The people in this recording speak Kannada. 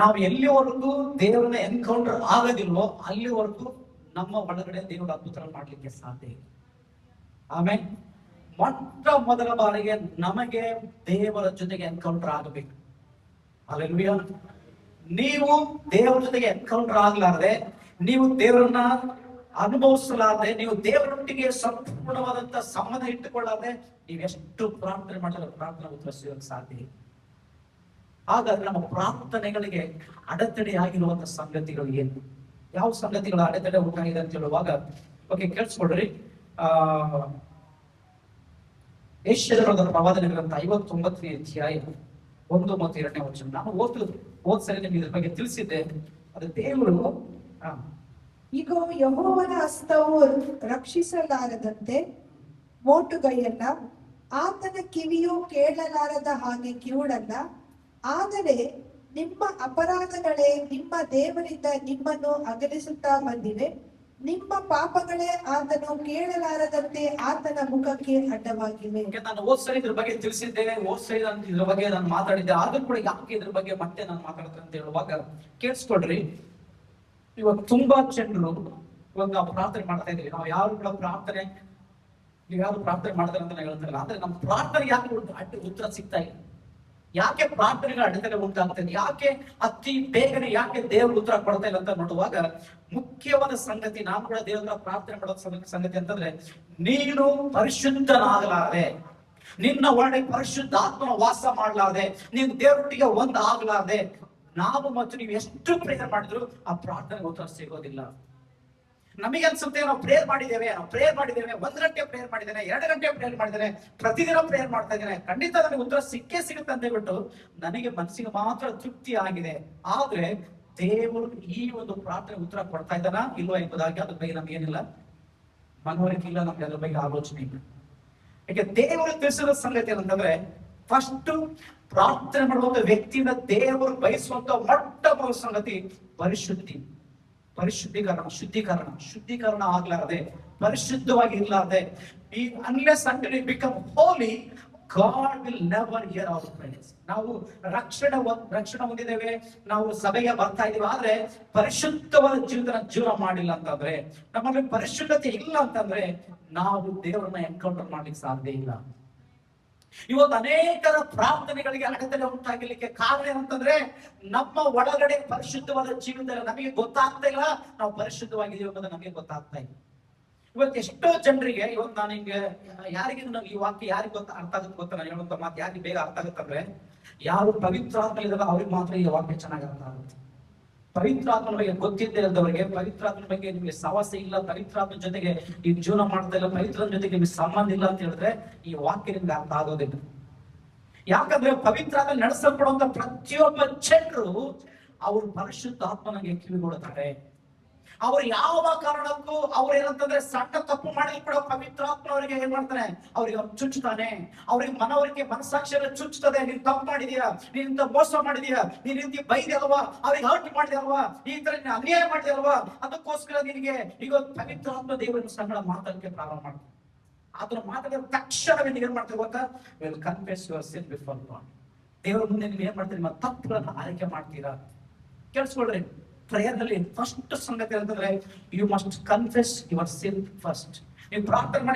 ನಾವು ಎಲ್ಲಿವರೆಗೂ ದೇವರನ್ನ ಎನ್ಕೌಂಟರ್ ಆಗೋದಿಲ್ವೋ ಅಲ್ಲಿವರೆಗೂ ನಮ್ಮ ಒಳಗಡೆ ದೇವರ ಅದ್ಭುತ ಮಾಡ್ಲಿಕ್ಕೆ ಸಾಧ್ಯ ಇಲ್ಲ. ಆಮೇಲೆ ಮೊಟ್ಟ ಮೊದಲ ಬಾರಿಗೆ ನಮಗೆ ದೇವರ ಜೊತೆಗೆ ಎನ್ಕೌಂಟರ್ ಆಗಬೇಕು. ಹಲ್ಲೆಲೂಯಾ. ನೀವು ದೇವರ ಜೊತೆಗೆ ಎನ್ಕೌಂಟರ್ ಆಗ್ಲಾರ್ದೆ, ನೀವು ದೇವರನ್ನ ಅನುಭವಿಸಲಾರದೆ, ನೀವು ದೇವರೊಟ್ಟಿಗೆ ಸಂಪೂರ್ಣವಾದಂತ ಸಂಬಂಧ ಇಟ್ಟುಕೊಳ್ಳಾರ್ದೆ ನೀವೆಷ್ಟು ಪ್ರಾರ್ಥನೆ ಮಾಡಿದ್ರೆ ಪ್ರಾರ್ಥನೆ ಉತ್ತರ ಸಿಗೋಕ್ಕೆ ಸಾಧ್ಯ ಇಲ್ಲ. ಹಾಗಾದ್ರೆ ನಮ್ಮ ಪ್ರಾರ್ಥನೆಗಳಿಗೆ ಅಡೆತಡೆ ಆಗಿರುವಂತ ಸಂಗತಿಗಳು ಏನು? ಯಾವ ಸಂಗತಿಗಳ ಅಡೆತಡೆ ಉಂಟಾಗಿದೆ ಅಂತ ಹೇಳುವಾಗ ಕೇಳಿಸ್ಕೊಡ್ರಿ. ಯೆಶಾಯನ ಪ್ರವಾದನೆ ಗ್ರಂಥ 59ನೇ ಅಧ್ಯಾಯ 1 ಮತ್ತು 2ನೇ ವಚನ. ನಾನು ಹೋದ್ ಸರಿ ನಿಮ್ಗೆ ಇದ್ರ ಬಗ್ಗೆ ತಿಳಿಸಿದ್ದೆ. ಅದು ದೇವರು ಇಗೋ, ಯೆಹೋವನ ಹಸ್ತವು ರಕ್ಷಿಸಲಾರದಂತೆ ಮೋಟುಗೈಯಲ್ಲ, ಆತನ ಕಿವಿಯು ಕೇಳಲಾರದ ಹಾಗೆ ಕಿವುಡಲ್ಲ. ಆದರೆ ನಿಮ್ಮ ಅಪರಾಧಗಳೇ ನಿಮ್ಮ ದೇವರಿಂದ ನಿಮ್ಮನ್ನು ಅಗಲಿಸುತ್ತಾ ಬಂದಿವೆ, ನಿಮ್ಮ ಪಾಪಗಳೇ ಆತನು ಕೇಳಲಾರದಂತೆ ಆತನ ಮುಖಕ್ಕೆ ಅಡ್ಡವಾಗಿವೆ. ನಾನು ಹೋದ್ಸರಿ ಇದ್ರ ಬಗ್ಗೆ ತಿಳಿಸಿದ್ದೆ, ಹೋದ್ಸರಿ ಇದ್ರ ಬಗ್ಗೆ ನಾನು ಮಾತಾಡಿದ್ದೆ. ಆದ್ರೂ ಕೂಡ ಯಾಕೆ ಇದ್ರ ಬಗ್ಗೆ ಮತ್ತೆ ನಾನು ಮಾತಾಡ್ತೇನೆ ಅಂತ ಹೇಳುವಾಗ ಕೇಳಿಸ್ಕೊಡ್ರಿ. ಇವಾಗ ತುಂಬಾ ಜನರು ಇವಾಗ ನಾವು ಪ್ರಾರ್ಥನೆ ಮಾಡ್ತಾ ಇದೀವಿ. ನಾವು ಯಾರು ಕೂಡ ಪ್ರಾರ್ಥನೆ ಮಾಡ್ತಾರೆ ಅಂತ ಹೇಳ್ತಾರಲ್ಲ, ಆದ್ರೆ ನಮ್ಮ ಪ್ರಾರ್ಥನೆ ಯಾಕೆ ಉತ್ತರ ಸಿಗ್ತಾ ಇಲ್ಲ? ಯಾಕೆ ಪ್ರಾರ್ಥನೆಗಳ ಅಡೆತಡೆ ಉಂಟಾಗ್ತದೆ? ಯಾಕೆ ಅತಿ ಬೇಗನೆ ಯಾಕೆ ದೇವರು ಉತ್ತರ ಕೊಡ್ತಾ ಇಲ್ಲ ಅಂತ ನೋಡುವಾಗ ಮುಖ್ಯವಾದ ಸಂಗತಿ, ನಾನು ಕೂಡ ದೇವರ ಪ್ರಾರ್ಥನೆ ಮಾಡೋ ಸಂಗತಿ ಅಂತಂದ್ರೆ, ನೀನು ಪರಿಶುದ್ಧನಾಗಲಾರದೆ, ನಿನ್ನ ಒಳಗೆ ಪರಿಶುದ್ಧ ಆತ್ಮನ ವಾಸ ಮಾಡಲಾರದೆ, ನೀನು ದೇವರೊಟ್ಟಿಗೆ ಒಂದು ಆಗ್ಲಾರದೆ ನಾವು ಮತ್ತು ನೀವು ಎಷ್ಟು ಪ್ರೇಯರ್ ಮಾಡಿದ್ರು ಆ ಪ್ರಾರ್ಥನೆಗೆ ಉತ್ತರ ಸಿಗೋದಿಲ್ಲ. ನಮಗೆ ಅನ್ಸುತ್ತೆ ನಾವು ಪ್ರೇಯರ್ ಮಾಡಿದ್ದೇವೆ 1 ಗಂಟೆ ಪ್ರೇಯರ್ ಮಾಡಿದ್ದೇನೆ, 2 ಗಂಟೆ ಪ್ರೇಯರ್ ಮಾಡಿದ್ದೇನೆ, ಪ್ರತಿದಿನ ಪ್ರೇಯರ್ ಮಾಡ್ತಾ ಇದ್ದೇನೆ, ಖಂಡಿತ ನನಗೆ ಉತ್ತರ ಸಿಗುತ್ತೆ ಅಂತ ಹೇಳ್ಬಿಟ್ಟು ನನಗೆ ಮನಸ್ಸಿಗೆ ಮಾತ್ರ ತೃಪ್ತಿ ಆಗಿದೆ. ಆದ್ರೆ ದೇವರು ಈ ಒಂದು ಪ್ರಾರ್ಥನೆ ಉತ್ತರ ಕೊಡ್ತಾ ಇದ್ದಾನ ಇಲ್ವಾ ಎಂಬುದಾಗಿ ಅದ್ರ ಬಗ್ಗೆ ನಮ್ಗೆ ಏನಿಲ್ಲ ಮನವರಿಕೆ ಇಲ್ಲ, ನಮ್ಗೆ ಅದ್ರ ಬಗ್ಗೆ ಆಲೋಚನೆ ಇಲ್ಲ. ಯಾಕೆ ದೇವರು ತಿಳಿಸಿದ ಸಂಗತಿ ಏನಂತಂದ್ರೆ, ಫಸ್ಟ್ ಪ್ರಾರ್ಥನೆ ಮಾಡುವಂತ ವ್ಯಕ್ತಿಯಿಂದ ದೇವರು ಬಯಸುವಂತ ಮೊಟ್ಟ ಮೊದಲ ಸಂಗತಿ ಶುದ್ಧೀಕರಣ ಆಗ್ಲಾರದೆ, ಪರಿಶುದ್ಧವಾಗಿ ಇರ್ಲಾರದೆ, unless until we become holy, God will never hear our prayers. ನಾವು ರಕ್ಷಣೆ ಹೊಂದಿದ್ದೇವೆ, ನಾವು ಸಭೆಗೆ ಬರ್ತಾ ಇದೀವಿ, ಆದ್ರೆ ಪರಿಶುದ್ಧವಾದ ಜೀವನ ಮಾಡಿಲ್ಲ ಅಂತಂದ್ರೆ, ನಮ್ಮಲ್ಲಿ ಪರಿಶುದ್ಧತೆ ಇಲ್ಲ ಅಂತಂದ್ರೆ ನಾವು ದೇವರನ್ನ ಎನ್ಕೌಂಟರ್ ಮಾಡ್ಲಿಕ್ಕೆ ಸಾಧ್ಯ ಇಲ್ಲ. ಇವತ್ತು ಅನೇಕರ ಪ್ರಾರ್ಥನೆಗಳಿಗೆ ಅಡೆತಡೆ ಉಂಟಾಗಲಿಕ್ಕೆ ಕಾರಣ ಏನಂತಂದ್ರೆ, ನಮ್ಮ ಒಳಗಡೆ ಪರಿಶುದ್ಧವಾದ ಜೀವನದಲ್ಲಿ ನಮಗೆ ಗೊತ್ತಾಗ್ತಾ ಇಲ್ಲ, ನಾವು ಪರಿಶುದ್ಧವಾಗಿದ್ದೀವಿ ಅನ್ನೋದು ನಮಗೆ ಗೊತ್ತಾಗ್ತಾ ಇಲ್ಲ. ಇವತ್ತು ಎಷ್ಟೋ ಜನರಿಗೆ, ಇವತ್ತು ನಾನು ಹಿಂಗೆ ಯಾರಿಗೆ ಈ ವಾಕ್ಯ ಯಾರಿಗೆ ಅರ್ಥ ಆಗುತ್ತೆ ಗೊತ್ತಾ? ನಾನು ಹೇಳುವಂತ ಮಾತು ಯಾರಿಗೆ ಬೇಗ ಅರ್ಥ ಆಗುತ್ತಂದ್ರೆ, ಯಾರು ಪವಿತ್ರಾತ್ಮ ಇದಾರೆ ಅವ್ರಿಗೆ ಮಾತ್ರ ಈ ವಾಕ್ಯ ಚೆನ್ನಾಗಿ ಅರ್ಥ ಆಗುತ್ತೆ. ಪವಿತ್ರಾತ್ಮನ ಬಗ್ಗೆ ಗೊತ್ತಿದ್ದೇ ಇದ್ದವರಿಗೆ, ಪವಿತ್ರಾತ್ಮನ ಬಗ್ಗೆ ನಿಮಗೆ ಸವಾಸ ಇಲ್ಲ, ಪವಿತ್ರಾತ್ಮ ಜೊತೆಗೆ ನೀವು ಜೀವನ ಮಾಡ್ತಾ ಇಲ್ಲ, ಪವಿತ್ರ ಜೊತೆಗೆ ನಿಮ್ಗೆ ಸಂಬಂಧ ಇಲ್ಲ ಅಂತ ಹೇಳಿದ್ರೆ ಈ ವಾಕ್ಯ ನಿಮ್ಗೆ ಅರ್ಥ ಆಗೋದಿಲ್ಲ. ಯಾಕಂದ್ರೆ ಪವಿತ್ರಾತ್ಮ ನಡೆಸಲ್ಪಡುವಂತ ಪ್ರತಿಯೊಬ್ಬ ಜನರು ಅವರು ಪರಿಶುದ್ಧ ಆತ್ಮನಿಗೆ ಕಿವಿಗೊಡುತ್ತಾರೆ. ಅವ್ರು ಯಾವ ಕಾರಣಕ್ಕೂ ಅವ್ರು ಏನಂತಂದ್ರೆ ಸಣ್ಣ ತಪ್ಪು ಮಾಡಿ ಕೂಡ ಪವಿತ್ರಾತ್ಮ ಅವರಿಗೆ ಏನ್ ಮಾಡ್ತಾನೆ, ಅವ್ರಿಗೆ ಚುಚ್ಚುತ್ತಾನೆ. ಅವ್ರಿಗೆ ಮನಸ್ಸಾಕ್ಷಿಯಲ್ಲಿ ಚುಚ್ಚುತ್ತದೆ. ನೀನ್ ತಪ್ಪು ಮಾಡಿದೀಯಾ, ನೀನಿಂದ ಮೋಸ ಮಾಡಿದೀಯಾ, ನೀನ್ ರೀತಿ ಬೈದಲ್ವಾ, ಅವ್ರಿಗೆ ಹರ್ಟ್ ಮಾಡಿದಲ್ವಾ, ಈ ತರ ನೀನು ಅನ್ಯಾಯ ಮಾಡಿದಲ್ವಾ, ಅದಕ್ಕೋಸ್ಕರ ನಿನಗೆ ಈಗ ಪವಿತ್ರಾತ್ಮ ದೇವರ ಸಂಗಡ ಮಾತಾಡಕ್ಕೆ ಪ್ರಾರಂಭ ಮಾಡ್ತಾರೆ. ಅದನ್ನ ಮಾತಾಡಿದ ತಕ್ಷಣವೇ ನೀವು ಏನ್ ಮಾಡ್ತೀವಿ ಗೊತ್ತಾ? Will confess your sin before god. ದೇವರ ಮುಂದೆ ನೀವು ಏನ್ ಮಾಡ್ತೀರಿ? ನಿಮ್ಮ ತಪ್ಪುಗಳನ್ನ ಆರೈಕೆ ಮಾಡ್ತೀರಾ? ಕೇಳಿಸ್ಕೊಳ್ರಿ. ಪ್ರೇಯರ್ ನಲ್ಲಿ ಫಸ್ಟ್ ಸಂಗತಿ ಅಂತಂದ್ರೆ, you must confess your sin first. ನೀವು ಪ್ರಾರ್ಥನೆ ಮಾಡಿ